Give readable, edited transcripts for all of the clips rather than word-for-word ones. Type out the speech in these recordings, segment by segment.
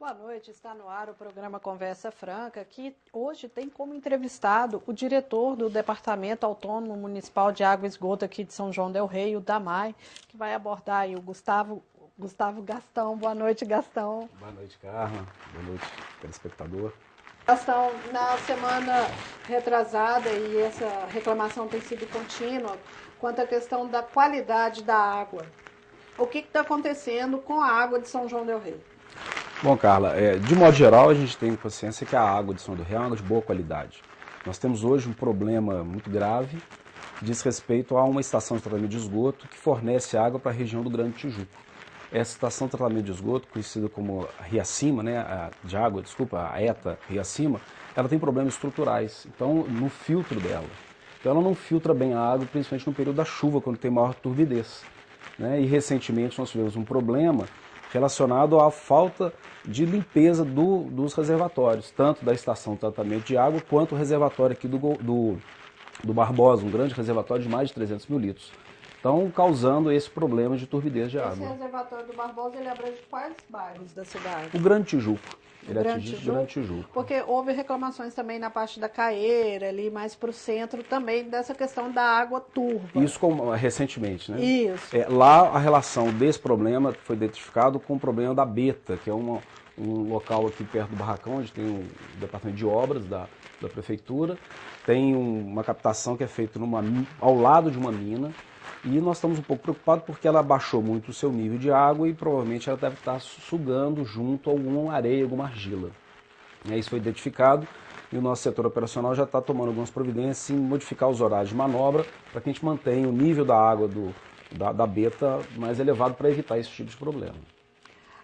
Boa noite, está no ar o programa Conversa Franca, que hoje tem como entrevistado o diretor do Departamento Autônomo Municipal de Água e Esgoto aqui de São João del Rei, o DAMAI, que vai abordar aí o Gustavo Gastão. Boa noite, Gastão. Boa noite, Carla. Boa noite, telespectador. Gastão, na semana retrasada, e essa reclamação tem sido contínua, quanto à questão da qualidade da água. O que está acontecendo com a água de São João del Rei? Bom, Carla, de modo geral a gente tem consciência que a água de São João del Rei é uma água de boa qualidade. Nós temos hoje um problema muito grave que diz respeito a uma estação de tratamento de esgoto que fornece água para a região do Grande Tijuco. Essa estação de tratamento de esgoto, conhecida como Riacima, a ETA Riacima, ela tem problemas estruturais, então no filtro dela. Então ela não filtra bem a água, principalmente no período da chuva, quando tem maior turbidez. E recentemente nós tivemos um problema relacionado à falta de limpeza dos reservatórios, tanto da estação de tratamento de água, quanto o reservatório aqui do Barbosa, um grande reservatório de mais de 300 mil litros. Então, causando esse problema de turbidez de água. Esse reservatório do Barbosa, ele abrange quais bairros da cidade? O Grande Tijuco. Ele atinge o Grande Tijuco? Porque houve reclamações também na parte da Caeira, ali mais para o centro, também dessa questão da água turva. Isso recentemente, né? Isso. Lá a relação desse problema foi identificado com o problema da Beta, que é um local aqui perto do Barracão, onde tem o departamento de obras da prefeitura. Tem uma captação que é feita ao lado de uma mina. E nós estamos um pouco preocupados porque ela baixou muito o seu nível de água e provavelmente ela deve estar sugando junto a alguma areia, alguma argila. Isso foi identificado e o nosso setor operacional já está tomando algumas providências em modificar os horários de manobra para que a gente mantenha o nível da água da Beta mais elevado para evitar esse tipo de problema.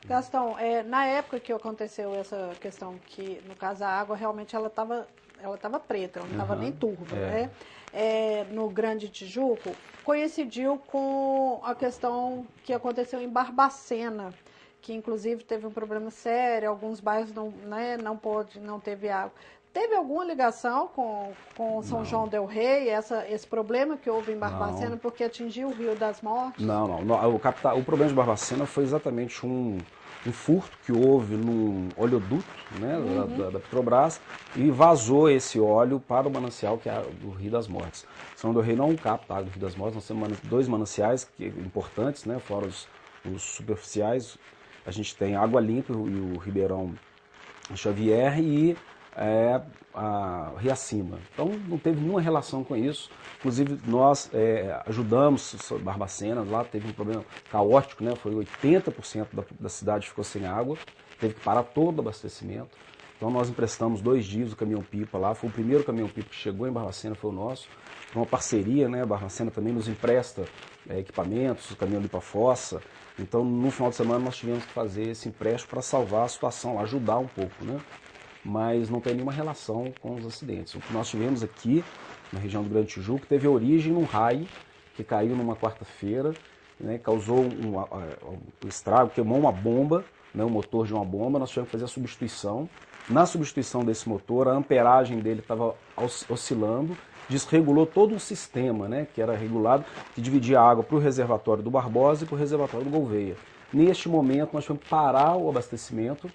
Gastão, na época que aconteceu essa questão, que no caso a água realmente ela estava preta, ela não estava nem turva, né? No Grande Tijuco, coincidiu com a questão que aconteceu em Barbacena, que inclusive teve um problema sério, alguns bairros não teve água. Teve alguma ligação com São João del Rei, esse problema que houve em Barbacena, porque atingiu o Rio das Mortes? Não. O problema de Barbacena foi exatamente um furto que houve no oleoduto, da Petrobras, e vazou esse óleo para o manancial que é do Rio das Mortes. São João del Rei não capta água do Rio das Mortes, nós temos dois mananciais importantes, fora os superficiais. A gente tem Água Limpa e o Ribeirão Xavier e a Riacima. Então não teve nenhuma relação com isso. Inclusive nós ajudamos Barbacena, lá teve um problema caótico, foi 80% da cidade ficou sem água, teve que parar todo o abastecimento. Então nós emprestamos 2 dias o caminhão-pipa lá, foi o primeiro caminhão-pipa que chegou em Barbacena, foi o nosso. Uma parceria, a Barbacena também nos empresta equipamentos, o caminhão limpa-fossa. Então no final de semana nós tivemos que fazer esse empréstimo para salvar a situação, ajudar um pouco, mas não tem nenhuma relação com os acidentes. O que nós tivemos aqui, na região do Grande Tijuco, teve origem num raio que caiu numa quarta-feira, causou um estrago, queimou uma bomba, o motor de uma bomba, nós tivemos que fazer a substituição. Na substituição desse motor, a amperagem dele estava oscilando, desregulou todo um sistema, que era regulado, que dividia a água para o reservatório do Barbosa e para o reservatório do Gouveia. Neste momento, nós tivemos que parar o abastecimento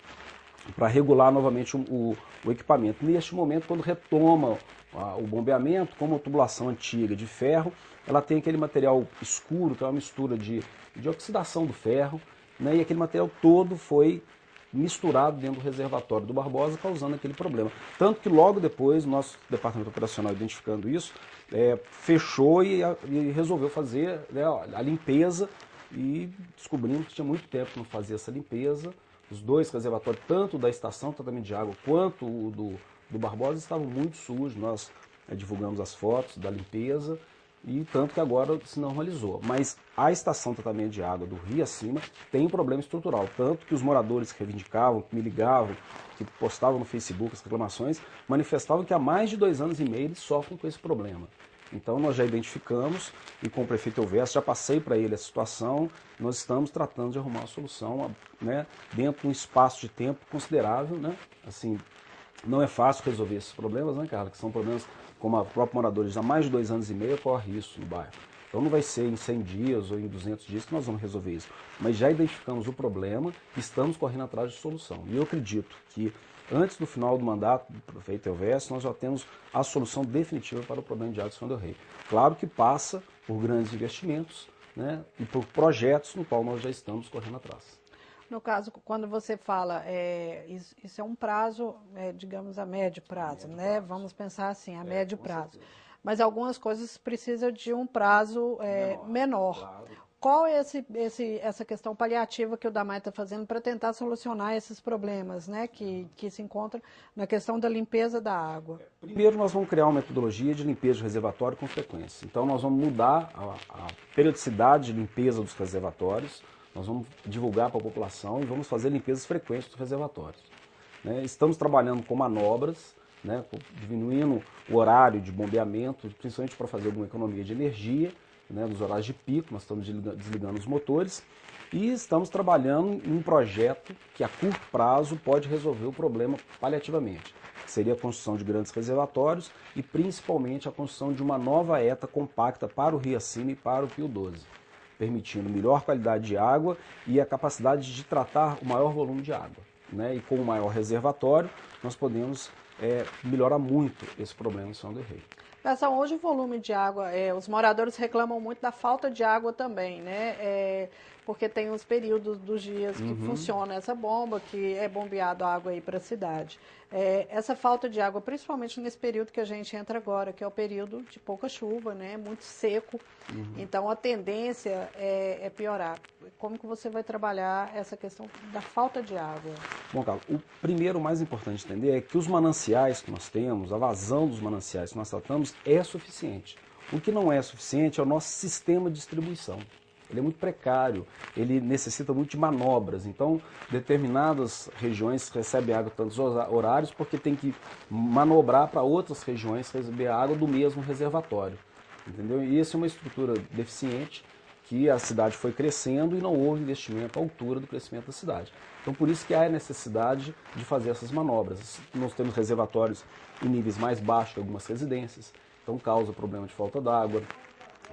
para regular novamente o equipamento. Neste momento, quando retoma o bombeamento, como a tubulação antiga de ferro, ela tem aquele material escuro, que é uma mistura de oxidação do ferro, e aquele material todo foi misturado dentro do reservatório do Barbosa, causando aquele problema. Tanto que logo depois, o nosso departamento operacional, identificando isso, fechou e resolveu fazer a limpeza, e descobrimos que tinha muito tempo que não fazia essa limpeza. Os 2 reservatórios, tanto da estação de tratamento de água quanto o do Barbosa, estavam muito sujos. Nós divulgamos as fotos da limpeza, e tanto que agora se normalizou. Mas a estação de tratamento de água do Rio Acima tem um problema estrutural, tanto que os moradores que reivindicavam, que me ligavam, que postavam no Facebook as reclamações, manifestavam que há mais de 2 anos e meio eles sofrem com esse problema. Então nós já identificamos, e com o prefeito Elvésio já passei para ele a situação, nós estamos tratando de arrumar uma solução dentro de um espaço de tempo considerável. Assim, não é fácil resolver esses problemas, Carla, que são problemas, como a própria moradores há mais de 2 anos e meio ocorre isso no bairro. Então não vai ser em 100 dias ou em 200 dias que nós vamos resolver isso. Mas já identificamos o problema e estamos correndo atrás de solução. E eu acredito que antes do final do mandato do prefeito Elvésio, nós já temos a solução definitiva para o problema de água de São Del Rei. Claro que passa por grandes investimentos, né, e por projetos no qual nós já estamos correndo atrás. No caso, quando você fala, isso é um prazo, digamos, a médio prazo, né? Vamos pensar assim, a médio prazo. Certeza. Mas algumas coisas precisam de um prazo menor. Claro. Qual é essa questão paliativa que o DAMAI está fazendo para tentar solucionar esses problemas, né, que se encontram na questão da limpeza da água? Primeiro, nós vamos criar uma metodologia de limpeza de reservatório com frequência. Então, nós vamos mudar a periodicidade de limpeza dos reservatórios, nós vamos divulgar para a população e vamos fazer limpezas frequentes dos reservatórios. Né? Estamos trabalhando com manobras, né, diminuindo o horário de bombeamento, principalmente para fazer alguma economia de energia, né, nos horários de pico, nós estamos desligando os motores e estamos trabalhando em um projeto que a curto prazo pode resolver o problema paliativamente, que seria a construção de grandes reservatórios e principalmente a construção de uma nova ETA compacta para o Rio Acima e para o Pio 12, permitindo melhor qualidade de água e a capacidade de tratar o maior volume de água. Né? E com o maior reservatório, nós podemos melhorar muito esse problema em São Del Rei. Pessoal, hoje o volume de água, os moradores reclamam muito da falta de água também, né? Porque tem os períodos dos dias que funciona essa bomba, que é bombeado a água aí para a cidade. Essa falta de água, principalmente nesse período que a gente entra agora, que é o período de pouca chuva, né? Muito seco. Então a tendência é piorar. Como que você vai trabalhar essa questão da falta de água? Bom, Carlos, o primeiro, mais importante entender é que os mananciais que nós temos, a vazão dos mananciais que nós tratamos é suficiente. O que não é suficiente é o nosso sistema de distribuição. Ele é muito precário, ele necessita muito de manobras. Então, determinadas regiões recebem água em tantos horários porque tem que manobrar para outras regiões receber água do mesmo reservatório. Entendeu? E essa é uma estrutura deficiente que a cidade foi crescendo e não houve investimento à altura do crescimento da cidade. Então, por isso que há a necessidade de fazer essas manobras. Nós temos reservatórios em níveis mais baixos de algumas residências, então causa problema de falta d'água.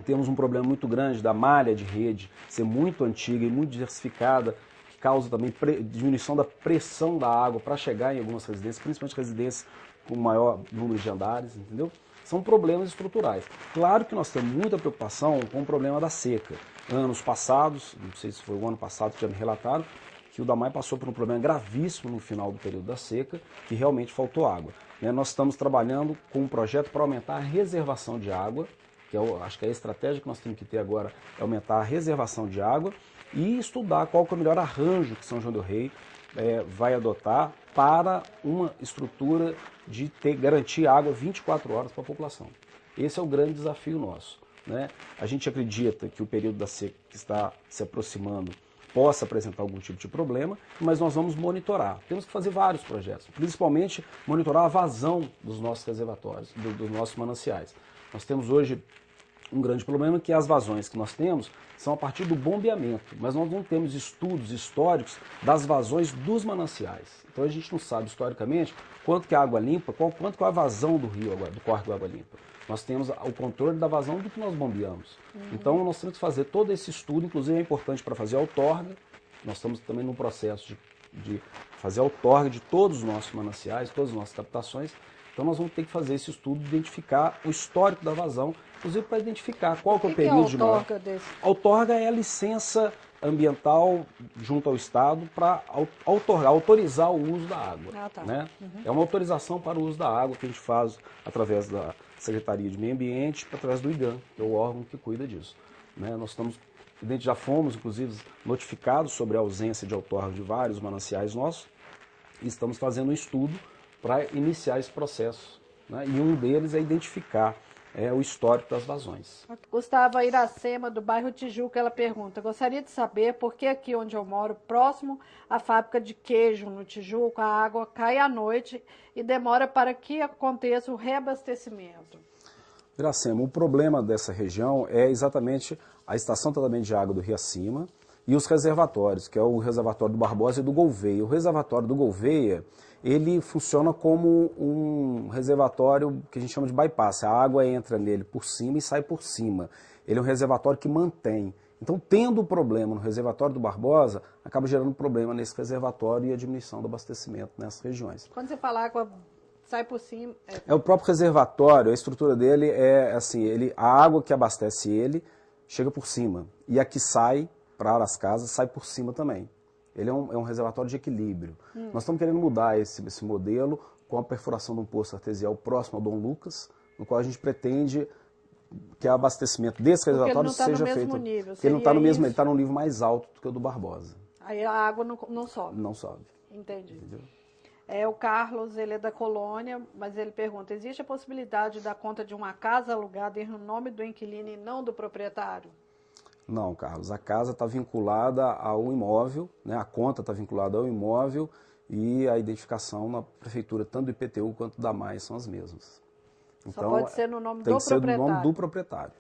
Temos um problema muito grande da malha de rede ser muito antiga e muito diversificada, que causa também diminuição da pressão da água para chegar em algumas residências, principalmente residências com maior número de andares, entendeu? São problemas estruturais. Claro que nós temos muita preocupação com o problema da seca. Anos passados, não sei se foi o ano passado que já me relataram, que o DAMAI passou por um problema gravíssimo no final do período da seca, que realmente faltou água. Nós estamos trabalhando com um projeto para aumentar a reservação de água, que acho que a estratégia que nós temos que ter agora é aumentar a reservação de água e estudar qual que é o melhor arranjo que São João del Rei vai adotar para uma estrutura de garantir água 24 horas para a população. Esse é o grande desafio nosso. Né? A gente acredita que o período da seca que está se aproximando possa apresentar algum tipo de problema, mas nós vamos monitorar. Temos que fazer vários projetos, principalmente monitorar a vazão dos nossos reservatórios, dos nossos mananciais. Nós temos hoje um grande problema que as vazões que nós temos são a partir do bombeamento, mas nós não temos estudos históricos das vazões dos mananciais. Então a gente não sabe historicamente quanto que é a água limpa, quanto que é a vazão do rio, do córrego água limpa. Nós temos o controle da vazão do que nós bombeamos. Então nós temos que fazer todo esse estudo, inclusive é importante para fazer a outorga. Nós estamos também no processo de fazer a outorga de todos os nossos mananciais, todas as nossas captações. Então nós vamos ter que fazer esse estudo, identificar o histórico da vazão, inclusive para identificar qual que é o período de maior. A outorga é a licença ambiental junto ao Estado para autorizar o uso da água. Né? É uma autorização para o uso da água que a gente faz através da Secretaria de Meio Ambiente, através do IGAM, que é o órgão que cuida disso. Né? Nós já fomos, inclusive, notificados sobre a ausência de outorga de vários mananciais nossos e estamos fazendo um estudo para iniciar esse processo. Né? E um deles é identificar o histórico das vazões. Gustavo Iracema, do bairro Tijuca, ela pergunta: gostaria de saber por que aqui onde eu moro, próximo à fábrica de queijo no Tijuca, a água cai à noite e demora para que aconteça o reabastecimento. Iracema, o problema dessa região é exatamente a estação de tratamento de água do Rio Acima e os reservatórios, que é o reservatório do Barbosa e do Gouveia. O reservatório do Gouveia, ele funciona como um reservatório que a gente chama de bypass. A água entra nele por cima e sai por cima. Ele é um reservatório que mantém. Então, tendo problema no reservatório do Barbosa, acaba gerando problema nesse reservatório e a diminuição do abastecimento nessas regiões. Quando você fala água sai por cima... É o próprio reservatório, a estrutura dele é assim, a água que abastece ele chega por cima. E a que sai para as casas sai por cima também. Ele é um reservatório de equilíbrio. Nós estamos querendo mudar esse modelo com a perfuração de um poço artesial próximo ao Dom Lucas, no qual a gente pretende que o abastecimento desse reservatório seja feito. Porque ele não está no mesmo, ele está num nível mais alto do que o do Barbosa. Aí a água não sobe. Não sobe. Entendi. Entendeu? O Carlos, ele é da colônia, mas ele pergunta, existe a possibilidade da conta de uma casa alugada ir no nome do inquilino e não do proprietário? Não, Carlos, a casa está vinculada ao imóvel, né? A conta está vinculada ao imóvel e a identificação na prefeitura, tanto do IPTU quanto da MAI, são as mesmas. Então, só pode ser no nome tem do que ser proprietário. no nome do proprietário.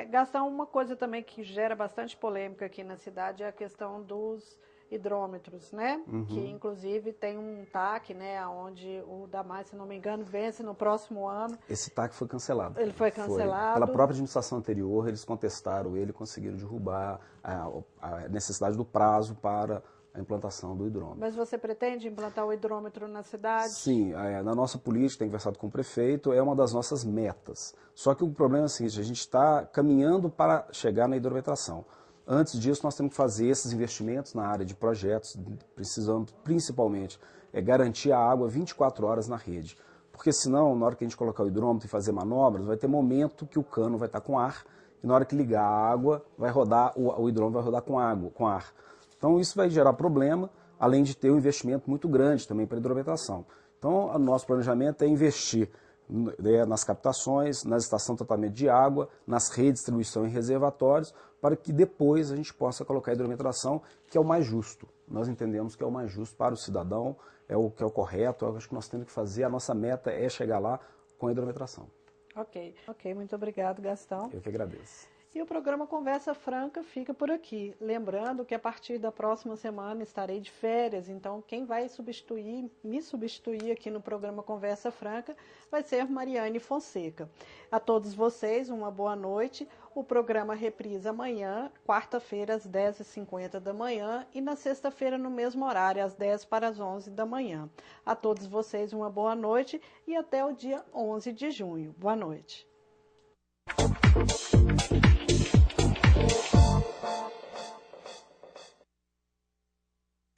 Gastão, uma coisa também que gera bastante polêmica aqui na cidade é a questão dos hidrômetros, né? Que inclusive tem um TAC, né? Onde o DAMAI, se não me engano, vence no próximo ano. Esse TAC foi cancelado. Ele foi cancelado. Pela própria administração anterior, eles contestaram ele e conseguiram derrubar a necessidade do prazo para a implantação do hidrômetro. Mas você pretende implantar o hidrômetro na cidade? Sim, na nossa política, tem conversado com o prefeito, é uma das nossas metas. Só que o problema é o seguinte, a gente está caminhando para chegar na hidrometração. Antes disso, nós temos que fazer esses investimentos na área de projetos, precisando principalmente garantir a água 24 horas na rede. Porque senão, na hora que a gente colocar o hidrômetro e fazer manobras, vai ter momento que o cano vai estar com ar, e na hora que ligar a água, vai rodar, o hidrômetro vai rodar com ar. Então isso vai gerar problema, além de ter um investimento muito grande também para a hidrometração. Então o nosso planejamento é investir nas captações, na estação de tratamento de água, nas redes de distribuição e reservatórios, para que depois a gente possa colocar a hidrometração, que é o mais justo. Nós entendemos que é o mais justo para o cidadão, é o que é o correto, eu acho que nós temos que fazer, a nossa meta é chegar lá com a hidrometração. Ok, muito obrigado, Gastão. Eu que agradeço. E o programa Conversa Franca fica por aqui. Lembrando que a partir da próxima semana estarei de férias, então quem vai me substituir aqui no programa Conversa Franca vai ser Mariane Fonseca. A todos vocês, uma boa noite. O programa reprisa amanhã, quarta-feira, às 10h50 da manhã e na sexta-feira, no mesmo horário, às 10 para as 11 da manhã. A todos vocês, uma boa noite e até o dia 11 de junho. Boa noite.